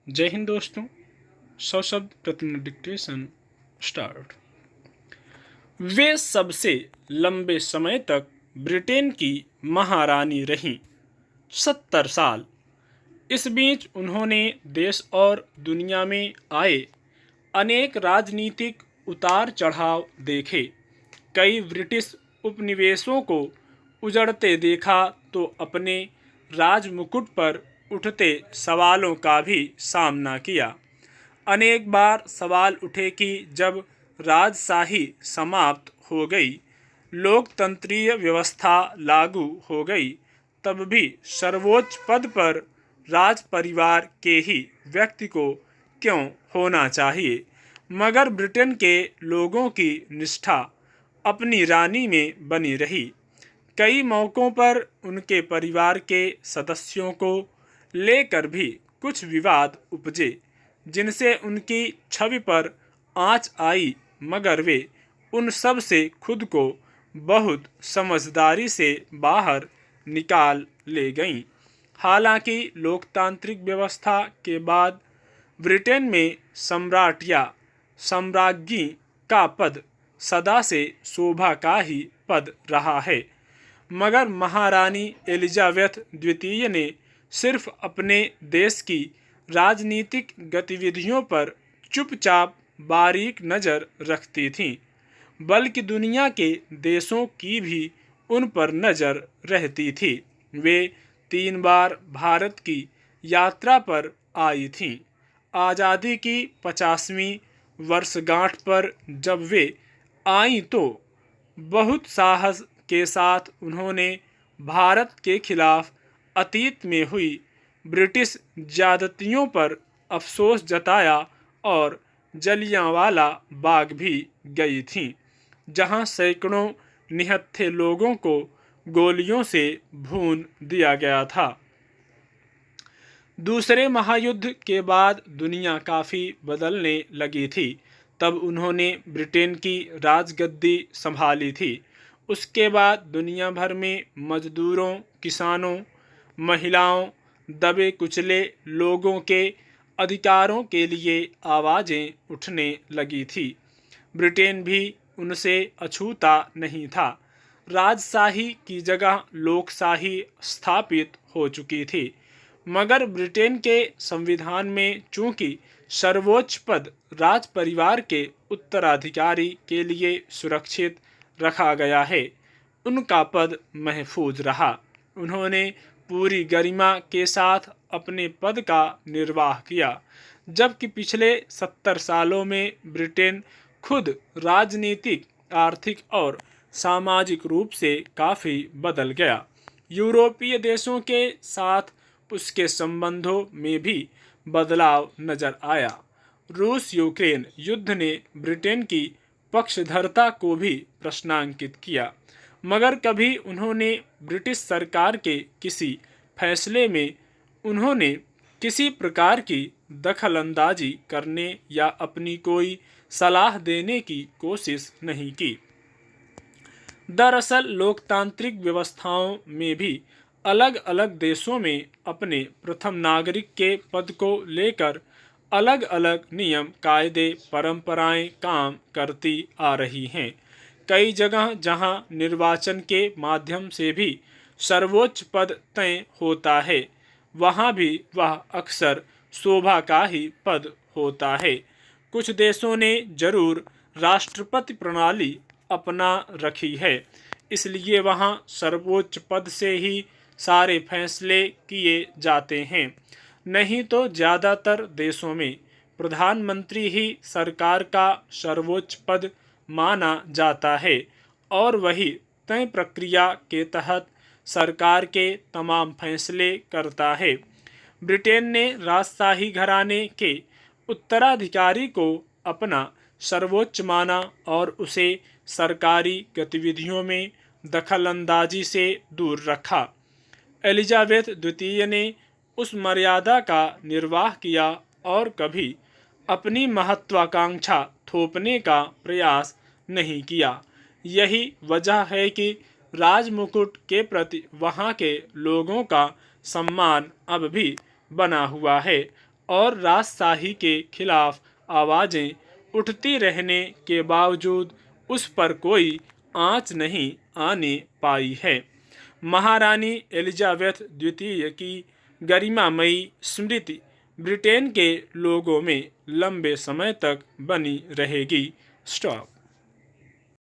जय हिंद दोस्तों। 100 शब्द प्रति मिनट डिक्टेशन स्टार्ट। वे सबसे लंबे समय तक ब्रिटेन की महारानी रहीं, 70 साल। इस बीच उन्होंने देश और दुनिया में आए अनेक राजनीतिक उतार चढ़ाव देखे। कई ब्रिटिश उपनिवेशों को उजड़ते देखा तो अपने राजमुकुट पर उठते सवालों का भी सामना किया। अनेक बार सवाल उठे कि जब राजशाही समाप्त हो गई, लोकतंत्रीय व्यवस्था लागू हो गई, तब भी सर्वोच्च पद पर राज परिवार के ही व्यक्ति को क्यों होना चाहिए। मगर ब्रिटेन के लोगों की निष्ठा अपनी रानी में बनी रही। कई मौकों पर उनके परिवार के सदस्यों को लेकर भी कुछ विवाद उपजे, जिनसे उनकी छवि पर आंच आई, मगर वे उन सब से खुद को बहुत समझदारी से बाहर निकाल ले गईं। हालांकि लोकतांत्रिक व्यवस्था के बाद ब्रिटेन में सम्राट या सम्राज्ञी का पद सदा से शोभा का ही पद रहा है, मगर महारानी एलिजाबेथ द्वितीय ने सिर्फ अपने देश की राजनीतिक गतिविधियों पर चुपचाप बारीक नज़र रखती थीं, बल्कि दुनिया के देशों की भी उन पर नज़र रहती थी। वे 3 बार भारत की यात्रा पर आई थीं। आज़ादी की 50वीं वर्षगांठ पर जब वे आईं तो बहुत साहस के साथ उन्होंने भारत के खिलाफ अतीत में हुई ब्रिटिश ज्यादतियों पर अफसोस जताया और जलियांवाला बाग भी गई थीं, जहां सैकड़ों निहत्थे लोगों को गोलियों से भून दिया गया था। दूसरे महायुद्ध के बाद दुनिया काफ़ी बदलने लगी थी। तब उन्होंने ब्रिटेन की राजगद्दी संभाली थी। उसके बाद दुनिया भर में मजदूरों, किसानों, महिलाओं, दबे कुचले लोगों के अधिकारों के लिए आवाज़ें उठने लगी थी। ब्रिटेन भी उनसे अछूता नहीं था। राजशाही की जगह लोकशाही स्थापित हो चुकी थी, मगर ब्रिटेन के संविधान में चूंकि सर्वोच्च पद राज परिवार के उत्तराधिकारी के लिए सुरक्षित रखा गया है, उनका पद महफूज रहा। उन्होंने पूरी गरिमा के साथ अपने पद का निर्वाह किया, जबकि पिछले 70 सालों में ब्रिटेन खुद राजनीतिक, आर्थिक और सामाजिक रूप से काफ़ी बदल गया। यूरोपीय देशों के साथ उसके संबंधों में भी बदलाव नजर आया। रूस यूक्रेन युद्ध ने ब्रिटेन की पक्षधरता को भी प्रश्नांकित किया, मगर कभी उन्होंने ब्रिटिश सरकार के किसी फैसले में उन्होंने किसी प्रकार की दखलंदाजी करने या अपनी कोई सलाह देने की कोशिश नहीं की। दरअसल लोकतांत्रिक व्यवस्थाओं में भी अलग अलग देशों में अपने प्रथम नागरिक के पद को लेकर अलग अलग नियम, कायदे, परंपराएं काम करती आ रही हैं। कई जगह जहां निर्वाचन के माध्यम से भी सर्वोच्च पद तय होता है, वहां भी वह अक्सर शोभा का ही पद होता है। कुछ देशों ने जरूर राष्ट्रपति प्रणाली अपना रखी है, इसलिए वहां सर्वोच्च पद से ही सारे फैसले किए जाते हैं। नहीं तो ज़्यादातर देशों में प्रधानमंत्री ही सरकार का सर्वोच्च पद माना जाता है और वही तय प्रक्रिया के तहत सरकार के तमाम फैसले करता है। ब्रिटेन ने राजशाही घराने के उत्तराधिकारी को अपना सर्वोच्च माना और उसे सरकारी गतिविधियों में दखलंदाजी से दूर रखा। एलिजाबेथ द्वितीय ने उस मर्यादा का निर्वाह किया और कभी अपनी महत्वाकांक्षा थोपने का प्रयास नहीं किया। यही वजह है कि राजमुकुट के प्रति वहाँ के लोगों का सम्मान अब भी बना हुआ है और राजशाही के खिलाफ आवाज़ें उठती रहने के बावजूद उस पर कोई आंच नहीं आने पाई है। महारानी एलिजाबेथ द्वितीय की गरिमामयी स्मृति ब्रिटेन के लोगों में लंबे समय तक बनी रहेगी। स्टॉप।